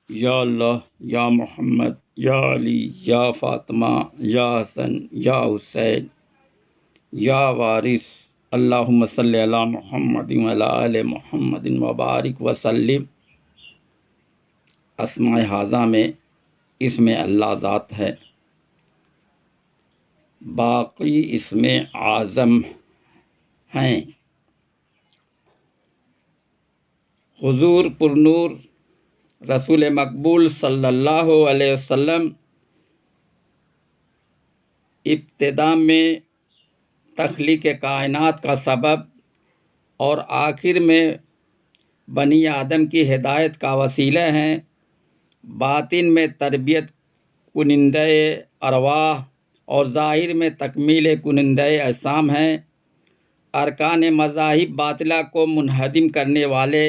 یا اللہ، یا محمد، یا علی، یا فاطمہ، یا حسن، یا حسین، یا وارث، اللہم صلی علی محمد وعلی آل محمد وبارک وسلم۔ اسماء ھذا میں اسم اللہ ذات ہے، باقی اسم اعظم ہیں۔ حضور پرنور رسول مقبول صلی اللہ علیہ وسلم ابتدا میں تخلیق کائنات کا سبب اور آخر میں بنی آدم کی ہدایت کا وسیلہ ہیں، باطن میں تربیت کنندہ ارواح اور ظاہر میں تکمیل کنندہ اجسام ہیں، ارکان مذاہب باطلہ کو منہدم کرنے والے،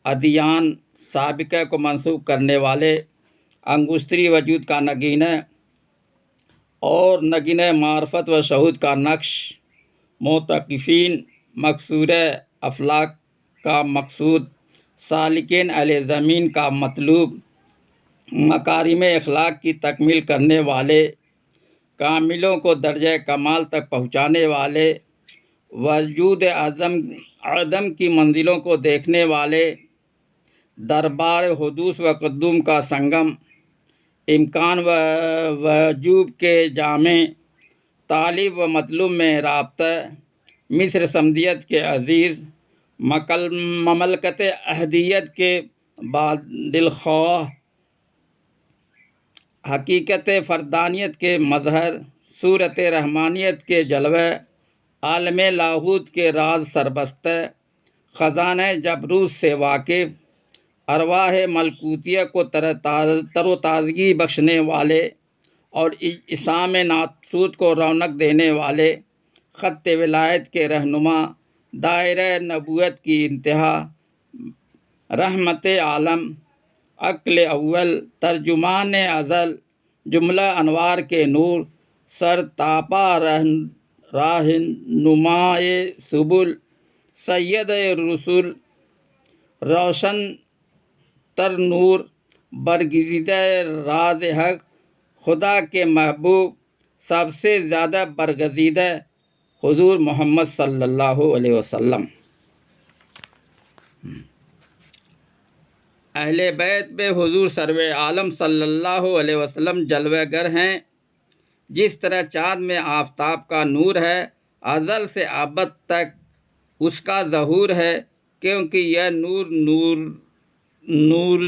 ادیان سابقہ کو منسوخ کرنے والے، انگشتری وجود کا نگینہ اور نگینہ معرفت و شہود کا نقش، معتکفین مقصور افلاک کا مقصود، سالکین اہل زمین کا مطلوب، مکارم اخلاق کی تکمیل کرنے والے، کاملوں کو درجہ کمال تک پہنچانے والے، وجود عدم کی منزلوں کو دیکھنے والے، دربار حدوث و قدوم کا سنگم، امکان و وجوب کے جامع، طالب و مطلوب میں رابطہ، مصر سمدیت کے عزیز، مملکت احدیت کے دلخواہ، حقیقت فردانیت کے مظہر، صورت رحمانیت کے جلوہ، عالم لاہوت کے راز سربستہ، خزانہ جبروت سے واقف، ارواح ملکوتیہ کو تر و تازگی بخشنے والے اور اجسام ناسوت کو رونق دینے والے، خط ولایت کے رہنما، دائرہ نبوت کی انتہا، رحمت عالم، عقل اول، ترجمان ازل، جملہ انوار کے نور، سر تاپا راہنمائے سبل، سید رسول، روشن تر نور، برگزیدہ راز حق، خدا کے محبوب، سب سے زیادہ برگزیدہ، حضور محمد صلی اللہ علیہ وسلم۔ اہل بیت میں حضور سرور عالم صلی اللہ علیہ وسلم جلوہ گر ہیں، جس طرح چاند میں آفتاب کا نور ہے، ازل سے ابد تک اس کا ظہور ہے، کیونکہ یہ نور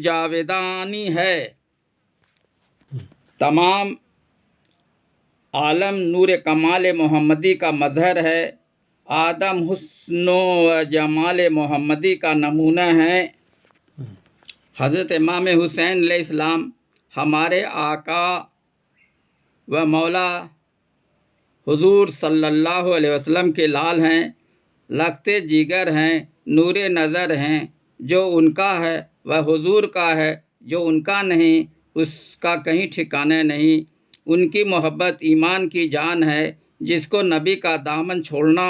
جاویدانی ہے۔ تمام عالم نور کمال محمدی کا مظہر ہے، آدم حسن و جمال محمدی کا نمونہ ہیں۔ حضرت امام حسین علیہ السلام ہمارے آقا و مولا حضور صلی اللہ علیہ وسلم کے لال ہیں، لختے جگر ہیں، نور نظر ہیں، جو ان کا ہے وہ حضور کا ہے، جو ان کا نہیں اس کا کہیں ٹھکانہ نہیں۔ ان کی محبت ایمان کی جان ہے، جس کو نبی کا دامن چھوڑنا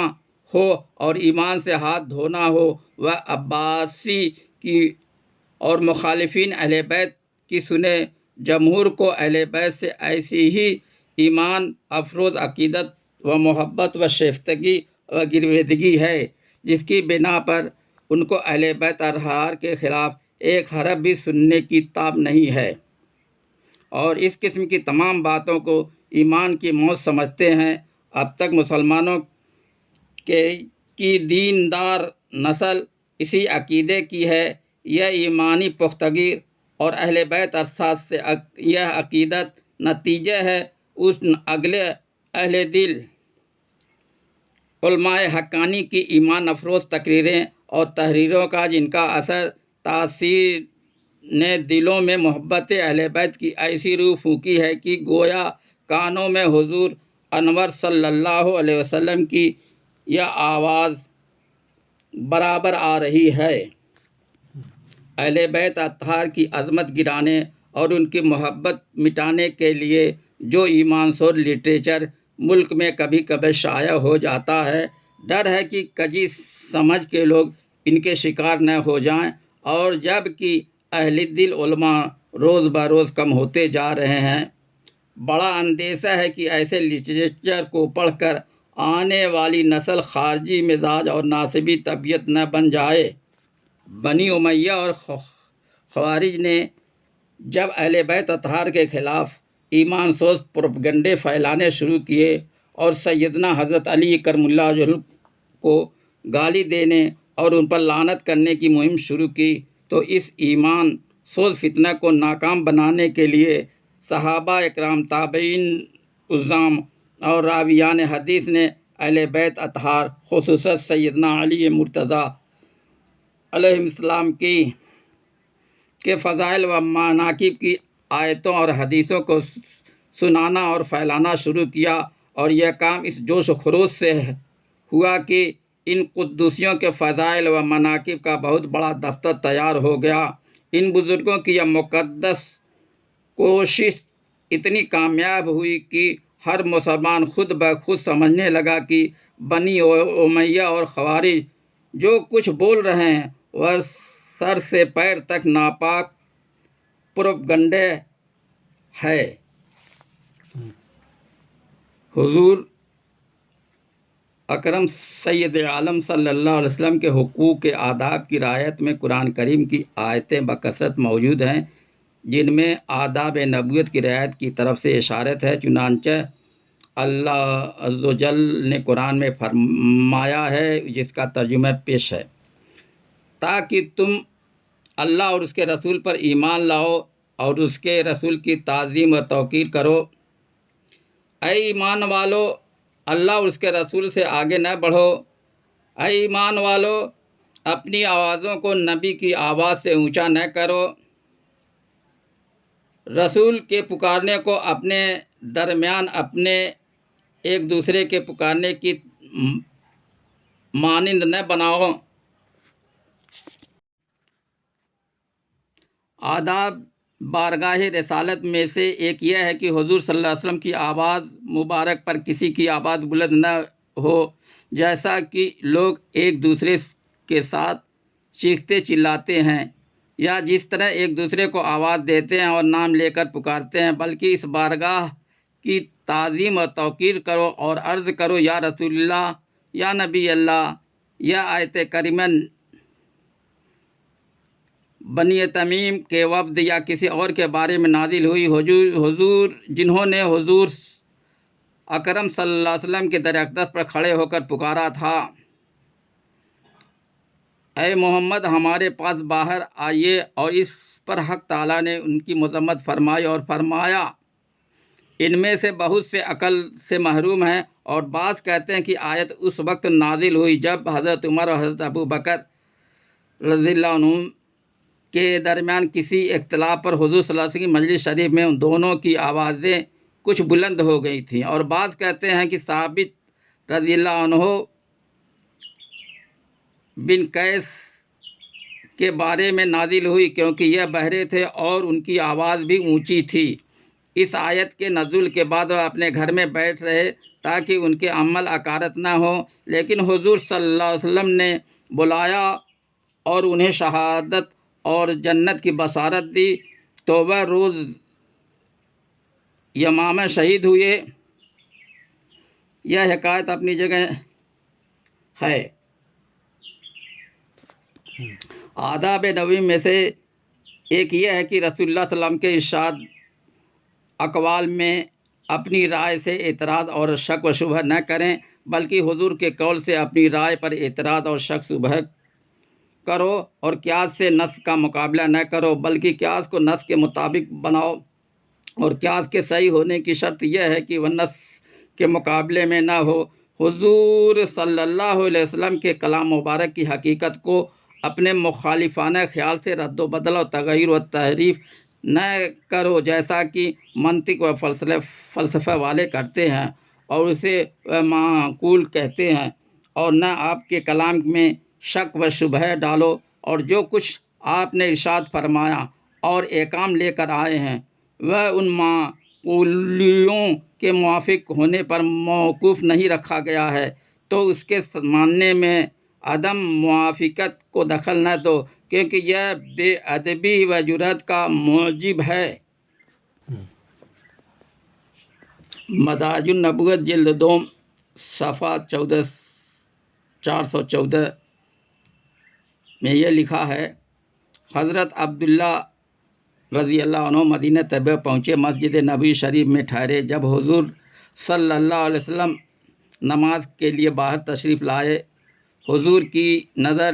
ہو اور ایمان سے ہاتھ دھونا ہو، وہ عباسی کی اور مخالفین اہل بیت کی سنے۔ جمہور کو اہل بیت سے ایسی ہی ایمان افروز عقیدت و محبت و شائستگی و گرویدگی ہے، جس کی بنا پر ان کو اہل بیت اطہار کے خلاف ایک حرف بھی سننے کی تاب نہیں ہے، اور اس قسم کی تمام باتوں کو ایمان کی موت سمجھتے ہیں۔ اب تک مسلمانوں کی دیندار نسل اسی عقیدے کی ہے۔ یہ ایمانی پختگی اور اہل بیت ارشاد سے یہ عقیدت نتیجہ ہے اس اگلے اہل دل علماء حقانی کی ایمان افروز تقریریں اور تحریروں کا، جن کا اثر تاثیر نے دلوں میں محبت اہل بیت کی ایسی روح پھونکی ہے کہ گویا کانوں میں حضور انور صلی اللہ علیہ وسلم کی یہ آواز برابر آ رہی ہے۔ اہل بیت اطہار کی عظمت گرانے اور ان کی محبت مٹانے کے لیے جو ایمان سور لٹریچر ملک میں کبھی کبھی شائع ہو جاتا ہے، ڈر ہے کہ کجی سمجھ کے لوگ ان کے شکار نہ ہو جائیں، اور جب کہ اہل دل علماء روز بروز کم ہوتے جا رہے ہیں۔ بڑا اندیشہ ہے کہ ایسے لٹریچر کو پڑھ کر آنے والی نسل خارجی مزاج اور ناصبی طبیعت نہ بن جائے۔ بنی امیہ اور خوارج نے جب اہل بیت اطہار کے خلاف ایمان سوز پروپیگنڈے پھیلانے شروع کیے اور سیدنا حضرت علی کرم اللہ وجہہ کو گالی دینے اور ان پر لعنت کرنے کی مہم شروع کی، تو اس ایمان سوز فتنہ کو ناکام بنانے کے لیے صحابہ اکرام، تابعین عظام اور راویان حدیث نے اہل بیت اطہار خصوصاً سیدنا علی مرتضیٰ علیہ السلام کے فضائل و مناقب کی آیتوں اور حدیثوں کو سنانا اور پھیلانا شروع کیا، اور یہ کام اس جوش و خروش سے ہوا کہ ان قدوسیوں کے فضائل و مناقب کا بہت بڑا دفتر تیار ہو گیا۔ ان بزرگوں کی یہ مقدس کوشش اتنی کامیاب ہوئی کہ ہر مسلمان خود بخود سمجھنے لگا کہ بنی امیہ اور خوارج جو کچھ بول رہے ہیں وہ سر سے پیر تک ناپاک پروپیگنڈے ہے۔ حضور اکرم سید عالم صلی اللہ علیہ وسلم کے حقوق کے آداب کی رعایت میں قرآن کریم کی آیتیں بکثرت موجود ہیں، جن میں آداب نبوت کی رعایت کی طرف سے اشارت ہے۔ چنانچہ اللہ عز و جل نے قرآن میں فرمایا ہے، جس کا ترجمہ پیش ہے، تاکہ تم اللہ اور اس کے رسول پر ایمان لاؤ اور اس کے رسول کی تعظیم و توقیر کرو۔ اے ایمان والو، اللہ اور اس کے رسول سے آگے نہ بڑھو۔ اے ایمان والو، اپنی آوازوں کو نبی کی آواز سے اونچا نہ کرو۔ رسول کے پکارنے کو اپنے درمیان اپنے ایک دوسرے کے پکارنے کی مانند نہ بناؤ۔ آداب بارگاہ رسالت میں سے ایک یہ ہے کہ حضور صلی اللہ علیہ وسلم کی آواز مبارک پر کسی کی آواز بلند نہ ہو، جیسا کہ لوگ ایک دوسرے کے ساتھ چیختے چلاتے ہیں یا جس طرح ایک دوسرے کو آواز دیتے ہیں اور نام لے کر پکارتے ہیں، بلکہ اس بارگاہ کی تعظیم و توقیر کرو اور عرض کرو، یا رسول اللہ، یا نبی اللہ۔ یا آیت کریمہ بنی تمیم کے وفد یا کسی اور کے بارے میں نازل ہوئی، جنہوں نے حضور اکرم صلی اللہ علیہ وسلم کے در اقدس پر کھڑے ہو کر پکارا تھا، اے محمد ہمارے پاس باہر آئیے، اور اس پر حق تعالیٰ نے ان کی مذمت فرمائی اور فرمایا، ان میں سے بہت سے عقل سے محروم ہیں۔ اور بعض کہتے ہیں کہ آیت اس وقت نازل ہوئی جب حضرت عمر اور حضرت ابو بکر رضی اللہ عنہم کے درمیان کسی اختلاف پر حضور صلی اللہ علیہ وسلم کی مجلس شریف میں ان دونوں کی آوازیں کچھ بلند ہو گئی تھیں۔ اور بعض کہتے ہیں کہ ثابت رضی اللہ عنہ بن قیس کے بارے میں نازل ہوئی، کیونکہ یہ بہرے تھے اور ان کی آواز بھی اونچی تھی۔ اس آیت کے نزول کے بعد وہ اپنے گھر میں بیٹھ رہے تاکہ ان کے عمل اکارت نہ ہو، لیکن حضور صلی اللہ علیہ وسلم نے بلایا اور انہیں شہادت اور جنت کی بشارت دی، تو وہ روز یمامہ شہید ہوئے۔ یہ حکایت اپنی جگہ ہے۔ آداب نبوی میں سے ایک یہ ہے کہ رسول اللہ صلی اللہ علیہ وسلم کے ارشاد اقوال میں اپنی رائے سے اعتراض اور شک و شبہ نہ کریں، بلکہ حضور کے قول سے اپنی رائے پر اعتراض اور شک شبہ کرو، اور قیاس سے نص کا مقابلہ نہ کرو، بلکہ قیاس کو نص کے مطابق بناؤ۔ اور قیاس کے صحیح ہونے کی شرط یہ ہے کہ وہ نص کے مقابلے میں نہ ہو۔ حضور صلی اللہ علیہ وسلم کے کلام مبارک کی حقیقت کو اپنے مخالفانہ خیال سے رد و بدل و تغیر و تحریف نہ کرو، جیسا کہ منطق و فلسفہ والے کرتے ہیں اور اسے معقول کہتے ہیں، اور نہ آپ کے کلام میں شک و شبہ ڈالو، اور جو کچھ آپ نے ارشاد فرمایا اور احکام لے کر آئے ہیں وہ ان معقولیوں کے موافق ہونے پر موقوف نہیں رکھا گیا ہے، تو اس کے ماننے میں عدم موافقت کو دخل نہ دو، کیونکہ یہ بے ادبی و جرأت کا موجب ہے۔ مدارج النبوت جلد 2 صفحہ 414 میں یہ لکھا ہے، حضرت عبداللہ رضی اللہ عنہ مدینہ طیبہ پہنچے، مسجد نبوی شریف میں ٹھہرے۔ جب حضور صلی اللہ علیہ وسلم نماز کے لیے باہر تشریف لائے، حضور کی نظر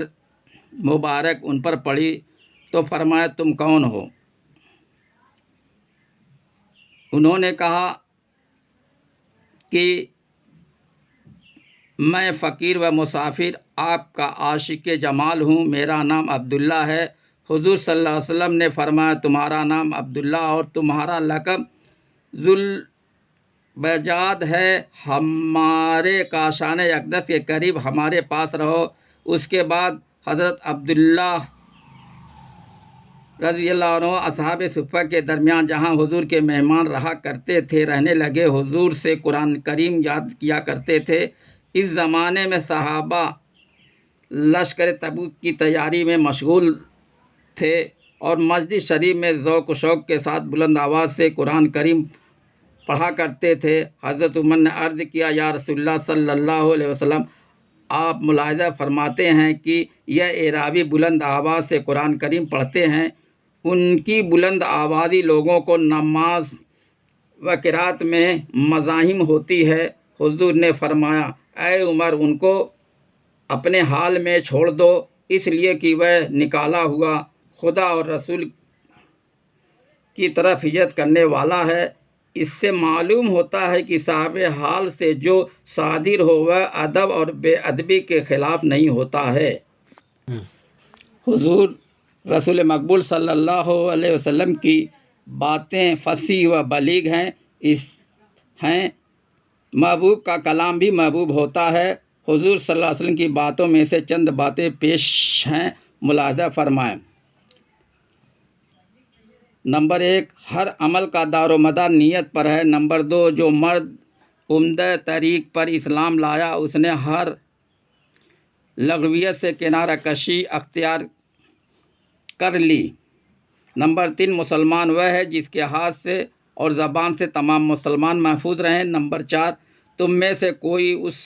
مبارک ان پر پڑی تو فرمایا، تم کون ہو؟ انہوں نے کہا کہ میں فقیر و مسافر آپ کا عاشق جمال ہوں، میرا نام عبداللہ ہے۔ حضور صلی اللہ علیہ وسلم نے فرمایا، تمہارا نام عبداللہ اور تمہارا لقب ذوالبجاد ہے، ہمارے کاشان اقدس کے قریب ہمارے پاس رہو۔ اس کے بعد حضرت عبداللہ رضی اللہ عنہ اصحاب صفہ کے درمیان جہاں حضور کے مہمان رہا کرتے تھے رہنے لگے، حضور سے قرآن کریم یاد کیا کرتے تھے۔ اس زمانے میں صحابہ لشکر تبوک کی تیاری میں مشغول تھے اور مسجد شریف میں ذوق و شوق کے ساتھ بلند آواز سے قرآن کریم پڑھا کرتے تھے۔ حضرت عمر نے عرض کیا، یا رسول اللہ صلی اللہ علیہ وسلم، آپ ملاحظہ فرماتے ہیں کہ یہ اعرابی بلند آواز سے قرآن کریم پڑھتے ہیں، ان کی بلند آوازی لوگوں کو نماز و قرات میں مزاحم ہوتی ہے۔ حضور نے فرمایا، اے عمر، ان کو اپنے حال میں چھوڑ دو، اس لیے کہ وہ نکالا ہوا خدا اور رسول کی طرف ہجرت کرنے والا ہے۔ اس سے معلوم ہوتا ہے کہ صاحب حال سے جو صادر ہو وہ ادب اور بے ادبی کے خلاف نہیں ہوتا ہے۔ حضور رسول مقبول صلی اللہ علیہ وسلم کی باتیں فصیح و بلیغ ہیں، محبوب کا کلام بھی محبوب ہوتا ہے۔ حضور صلی اللہ علیہ وسلم کی باتوں میں سے چند باتیں پیش ہیں، ملاحظہ فرمائیں۔ نمبر 1، ہر عمل کا دار و مدار نیت پر ہے۔ نمبر 2، جو مرد عمدہ طریق پر اسلام لایا اس نے ہر لغویت سے کنارہ کشی اختیار کر لی۔ نمبر 3، مسلمان وہ ہے جس کے ہاتھ سے اور زبان سے تمام مسلمان محفوظ رہیں۔ نمبر 4، تم میں سے کوئی اس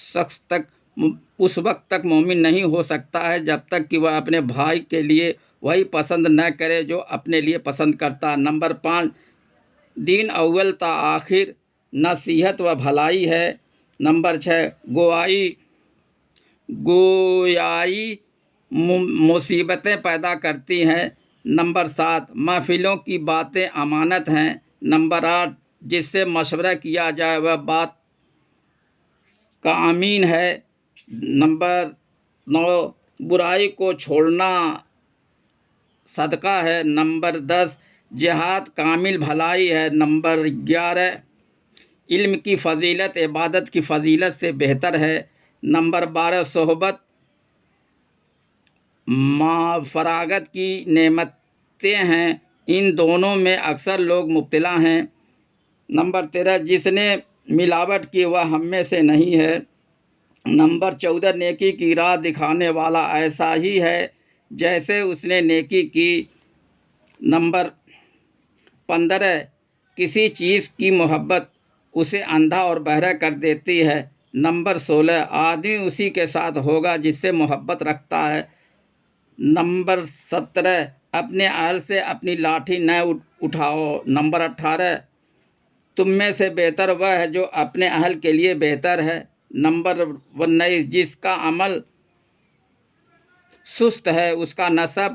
وقت تک مومن نہیں ہو سکتا ہے جب تک کہ وہ اپنے بھائی کے لیے وہی پسند نہ کرے جو اپنے لیے پسند کرتا۔ نمبر 5، دین اول تا آخر نصیحت و بھلائی ہے۔ نمبر 6، گویائی مصیبتیں پیدا کرتی ہیں۔ نمبر 7، محفلوں کی باتیں امانت ہیں۔ نمبر 8، جس سے مشورہ کیا جائے وہ بات کا امین ہے۔ نمبر 9، برائی کو چھوڑنا صدقہ ہے۔ نمبر 10، جہاد کامل بھلائی ہے۔ نمبر 11، علم کی فضیلت عبادت کی فضیلت سے بہتر ہے۔ نمبر 12، صحبت فراغت کی نعمتیں ہیں، ان دونوں میں اکثر لوگ مبتلا ہیں۔ نمبر 13، جس نے ملاوٹ کی وہ ہم میں سے نہیں ہے۔ نمبر 14، نیکی کی راہ دکھانے والا ایسا ہی ہے جیسے اس نے نیکی کی۔ نمبر 15، کسی چیز کی محبت اسے اندھا اور بہرا کر دیتی ہے۔ نمبر 16، آدمی اسی کے ساتھ ہوگا جس سے محبت رکھتا ہے۔ نمبر 17، اپنے اہل سے اپنی لاٹھی نہ اٹھاؤ۔ نمبر 18، تم میں سے بہتر وہ ہے جو اپنے اہل کے لیے بہتر ہے۔ نمبر 19، جس کا عمل سست ہے اس کا نسب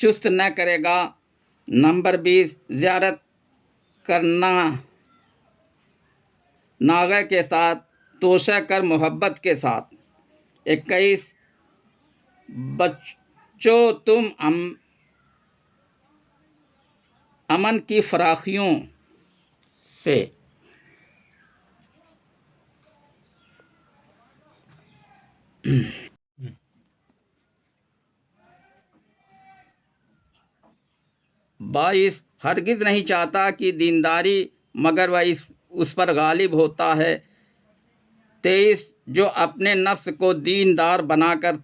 چست نہ کرے گا۔ نمبر 20، زیارت کرنا ناغہ کے ساتھ، توشہ کر محبت کے ساتھ۔ 21، بچو تم امن کی فراخیوں سے۔ بائیس، ہرگز نہیں چاہتا کہ دینداری مگر وہ اس پر غالب ہوتا ہے۔ 23، جو اپنے نفس کو دیندار بنا کر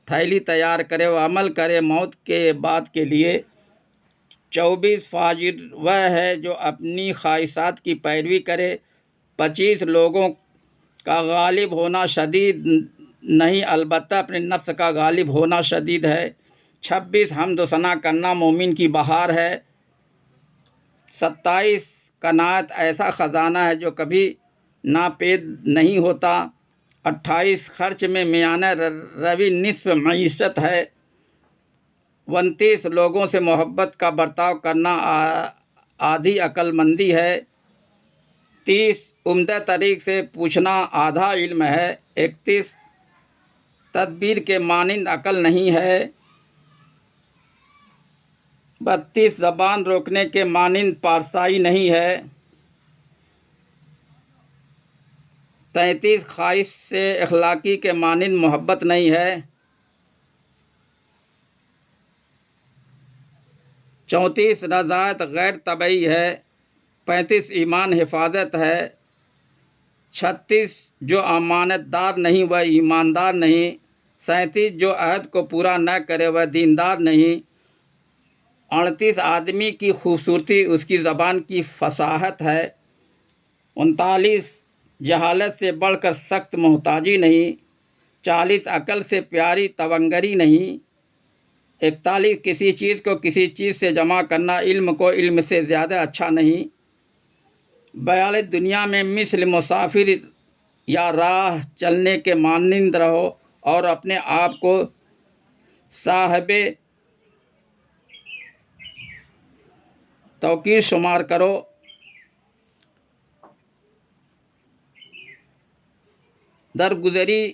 تھیلی تیار کرے و عمل کرے موت کے بعد کے لیے۔ 24 فاجر وہ ہے جو اپنی خواہشات کی پیروی کرے۔ 25 لوگوں کا غالب ہونا شدید نہیں، البتہ اپنے نفس کا غالب ہونا شدید ہے۔ 26 حمد و ثنا کرنا مومن کی بہار ہے۔ 27 قناعت ایسا خزانہ ہے جو کبھی ناپید نہیں ہوتا۔ 28 خرچ میں میانہ روی نصف معیشت ہے۔ 29 لوگوں سے محبت کا برتاؤ کرنا آدھی عقل مندی ہے۔ 30 عمدہ طریق سے پوچھنا آدھا علم ہے۔ 31 تدبیر کے مانند عقل نہیں ہے۔ 32 زبان روکنے کے مانند پارسائی نہیں ہے۔ 33 خواہش سے اخلاقی کے مانند محبت نہیں ہے۔ 34 رضایت غیر طبعی ہے۔ 35 ایمان حفاظت ہے۔ 36 جو امانت دار نہیں وہ ایماندار نہیں۔ 37 جو عہد کو پورا نہ کرے وہ دیندار نہیں۔ 38 آدمی کی خوبصورتی اس کی زبان کی فصاحت ہے۔ 39 جہالت سے بڑھ کر سخت محتاجی نہیں۔ 40 عقل سے پیاری تونگری نہیں۔ 41 کسی چیز کو کسی چیز سے جمع کرنا علم کو علم سے زیادہ اچھا نہیں۔ 42 دنیا میں مثل مسافر یا راہ چلنے کے مانند رہو اور اپنے آپ کو صاحب توقیر شمار کرو۔ 43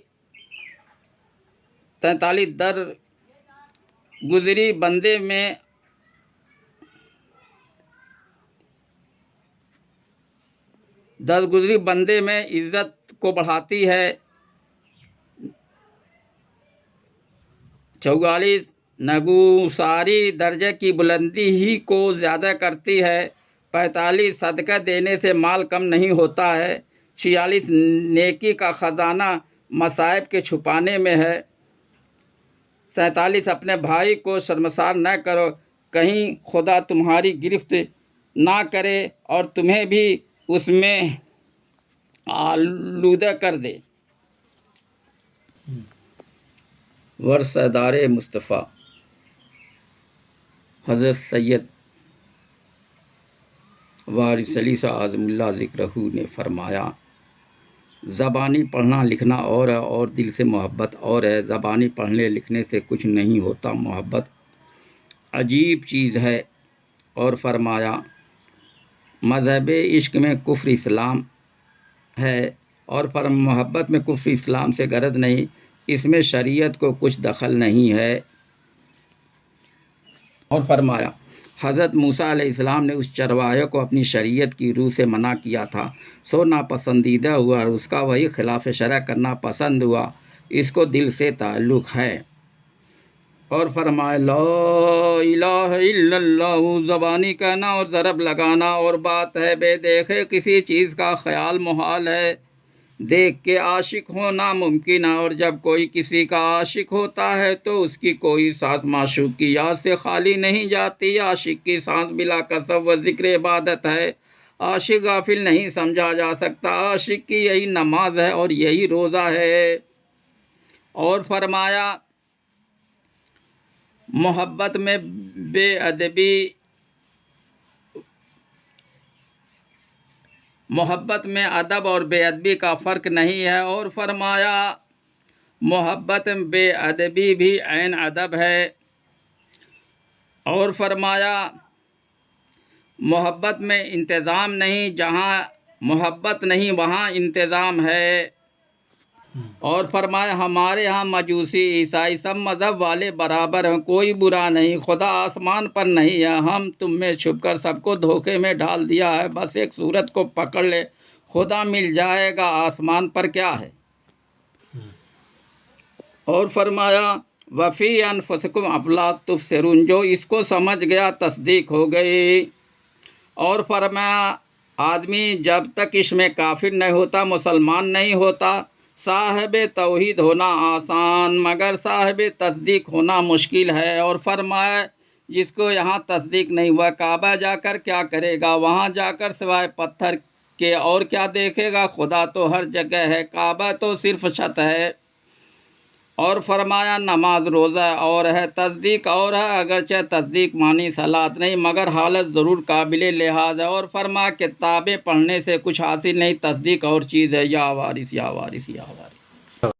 درگزری بندے میں عزت کو بڑھاتی ہے۔ 44 نگوساری درجے کی بلندی ہی کو زیادہ کرتی ہے۔ 45 صدقہ دینے سے مال کم نہیں ہوتا ہے۔ 46 نیکی کا خزانہ مصائب کے چھپانے میں ہے۔ 47 اپنے بھائی کو شرمسار نہ کرو، کہیں خدا تمہاری گرفت نہ کرے اور تمہیں بھی اس میں آلودہ کر دے۔ ورثہ دار مصطفیٰ حضرت سید وارث علی شاہ اعظم اللہ ذکرہ نے فرمایا، زبانی پڑھنا لکھنا اور ہے اور دل سے محبت اور ہے۔ زبانی پڑھنے لکھنے سے کچھ نہیں ہوتا، محبت عجیب چیز ہے۔ اور فرمایا، مذہب عشق میں کفر اسلام ہے اور محبت میں کفر اسلام سے غرض نہیں، اس میں شریعت کو کچھ دخل نہیں ہے۔ اور فرمایا، حضرت موسیٰ علیہ السلام نے اس چرواہے کو اپنی شریعت کی روح سے منع کیا تھا، سو ناپسندیدہ ہوا اور اس کا وہی خلاف شرع کرنا پسند ہوا، اس کو دل سے تعلق ہے۔ اور فرمایا، لا الہ الا اللہ، زبانی کہنا اور ضرب لگانا اور بات ہے، بے دیکھے کسی چیز کا خیال محال ہے، دیکھ کے عاشق ہونا ممکن ہے، اور جب کوئی کسی کا عاشق ہوتا ہے تو اس کی کوئی سانس معشوق کی یاد سے خالی نہیں جاتی۔ عاشق کی سانس بلا کسب و ذکر عبادت ہے، عاشق غافل نہیں سمجھا جا سکتا، عاشق کی یہی نماز ہے اور یہی روزہ ہے۔ اور فرمایا، محبت میں ادب اور بے ادبی کا فرق نہیں ہے۔ اور فرمایا، محبت میں بے ادبی بھی عین ادب ہے۔ اور فرمایا، محبت میں انتظام نہیں، جہاں محبت نہیں وہاں انتظام ہے۔ اور فرمایا، ہمارے ہاں مجوسی عیسائی سب مذہب والے برابر ہیں، کوئی برا نہیں، خدا آسمان پر نہیں ہے، ہم تم میں چھپ کر سب کو دھوکے میں ڈال دیا ہے، بس ایک صورت کو پکڑ لے، خدا مل جائے گا، آسمان پر کیا ہے۔ اور فرمایا، وفی انفسکم افلا تبصرون، جو اس کو سمجھ گیا تصدیق ہو گئی۔ اور فرمایا، آدمی جب تک اس میں کافر نہیں ہوتا مسلمان نہیں ہوتا، صاحب توحید ہونا آسان مگر صاحب تصدیق ہونا مشکل ہے، اور فرمایا جس کو یہاں تصدیق نہیں ہوا کعبہ جا کر کیا کرے گا، وہاں جا کر سوائے پتھر کے اور کیا دیکھے گا، خدا تو ہر جگہ ہے، کعبہ تو صرف چھت ہے۔ اور فرمایا نماز روزہ اور ہے، تصدیق اور ہے، اگرچہ تصدیق معنی صلاۃ نہیں مگر حالت ضرور قابل لحاظ ہے، اور فرمایا کتابیں پڑھنے سے کچھ حاصل نہیں، تصدیق اور چیز ہے، یا وارث یا وارث یا وارث۔